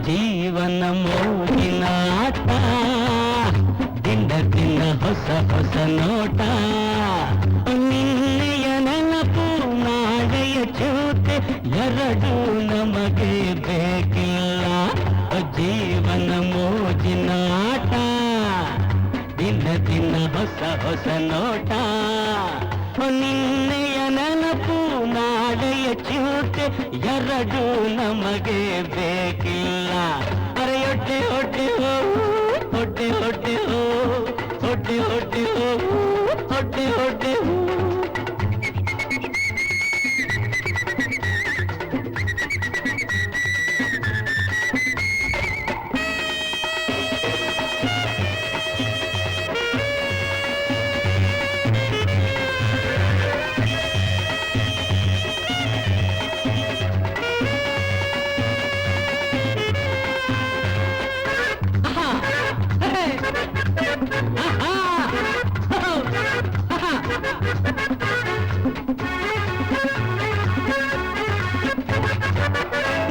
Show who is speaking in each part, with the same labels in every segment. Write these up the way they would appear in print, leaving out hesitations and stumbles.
Speaker 1: ಜೀವನ ಮೋಜಿನ ಆಟ ದಿನ ದಿನ ಹೊಸ ಹೊಸ ನೋಟ ನಿನ್ನೆಯ ನೆನಪು ನಾಳೆಯ ಚೂತೆ ಎರಡು ನಮಗೆ ಬೇಕಿಲ್ಲ ಜೀವನ ಮೋಜಿನ ಆಟ ದಿನ ದಿನ ಹೊಸ ಹೊಸ ನೋಟ ನಿನ್ನೆಯ ನೆನಪು ನಾಳೆಯ ಚೂತೆ ಎರಡು ನಮಗೆ ಬೇಕಿಲ್ಲ ಅರೆ ಹೊಟ್ಟೆ ಹೊಟ್ಟೆ ಹೋ ಹೊಟ್ಟೆ ಹೊಟ್ಟೆ ಹೋ ಹೊಟ್ಟೆ ಹೊಟ್ಟೆ ಹೋ ಹೊಟ್ಟೆ ಹೊಟ್ಟೆ ಹೋ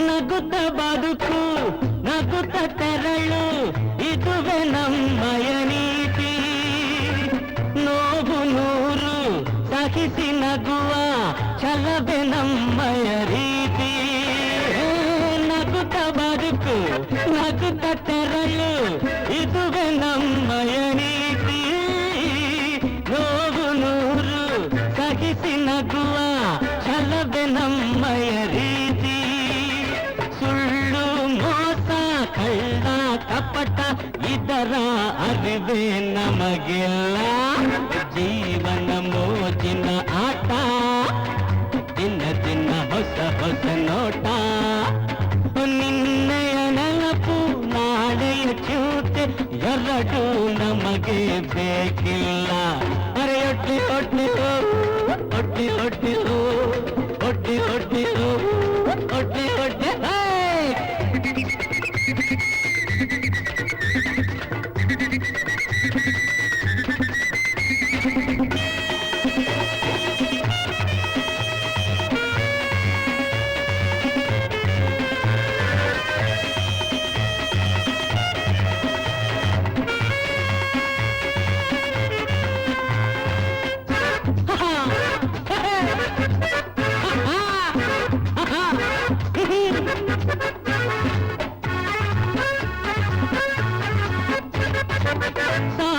Speaker 1: ನಗುತ್ತ ಬದುಕು ನಗುತ್ತ ತೆರಳು ಇದುವೆ ನಮ್ಮಯ ನೀತಿ ನೋವು ನೂರು ಸಹಿಸಿ ನಗುವ ಛಲವೇ ನಮ್ಮಯ ರೀತಿ ನಗುತ್ತ ಬದುಕು ನಗುತ್ತ ತೆರಳು ಇದುವೆ ನಮ್ಮಯ ನೀತಿ ನೋವು ನೂರು ಸಹಿಸಿ ನಗುವ ಛಲವೇ ನಮ್ಮಯ ರೀತಿ ಸುಳ್ಳು ಮೋಸ ಕಳ್ಳ ಕಪಟ ಇದರ ಅರಿವೇ ನಮಗಿಲ್ಲ ಜೀವನ ಮೋಜಿನ ಆಟ ದಿನ ದಿನ ಹೊಸ ಹೊಸ ನೋಟ ನಿನ್ನೆಯ ನೆನಪು ನಾಳೆಯ ಚೂತೆ ಎರಡು ನಮಗೆ ಬೇಕಿಲ್ಲ ಅರೆ ಹೊಟ್ಟೆ ಹೊಟ್ಟೆ ಹೋ ಹೊಟ್ಟೆ ಹೊಟ್ಟೆ ಹೋ ಹೊಟ್ಟೆ ಹೊಟ್ಟೆ ಹೋ ಹೊಟ್ಟೆ ಹೊಟ್ಟೆ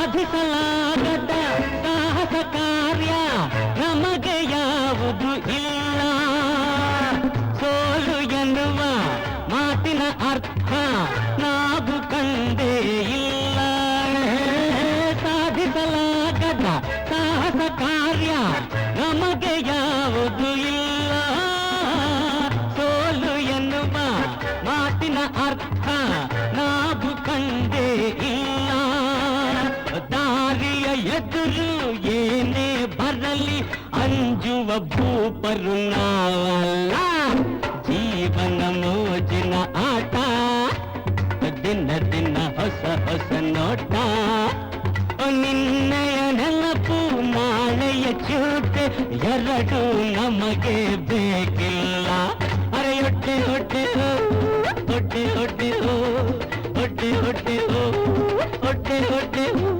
Speaker 1: ಸಾಧಿಸಲಾಗದ ಸಾಹಸ ಕಾರ್ಯ ನಮಗೆ ಯಾವುದು ಇಲ್ಲ ಸೋಲು ಎನ್ನುವ ಮಾತಿನ ಅರ್ಥ ನಾವು ಕಂಡೇ ಇಲ್ಲ ಸಾಧಿಸಲಾಗದ ಸಾಹಸ ಕಾರ್ಯ ನಮಗೆ ಯಾವುದು ಇಲ್ಲ ಸೋಲು ಎನ್ನುವ ಮಾತಿನ ಅರ್ಥ ನಾವು ಕಂಡೇ ಇಲ್ಲ ದಾರಿಯ ಎದುರು ಏನೇ ಬರಲಿ ಅಂಜುವ ಭೂಪರು ನಾವಲ್ಲ ಜೀವನ ಮೋಜಿನ ಆಟ ದಿನ ದಿನ ಹೊಸ ಹೊಸ ನೋಟ ನಿನ್ನೆಯ ನೆನಪು ನಾಳೆಯ ಚೂಟೆ ಎರಡು ನಮಗೆ ಬೇಕಿಲ್ಲ ಅರೆ ಹೊಟ್ಟೆ ಹೊಟ್ಟೆ ಹೋ ಹೊಟ್ಟೆ ಹೊಟ್ಟೆ ಹೋ ಹೊಟ್ಟೆ ಹೊಟ್ಟೆ ಹೋ ಹೊಟ್ಟೆ ಹೊಟ್ಟೆ ಹೋ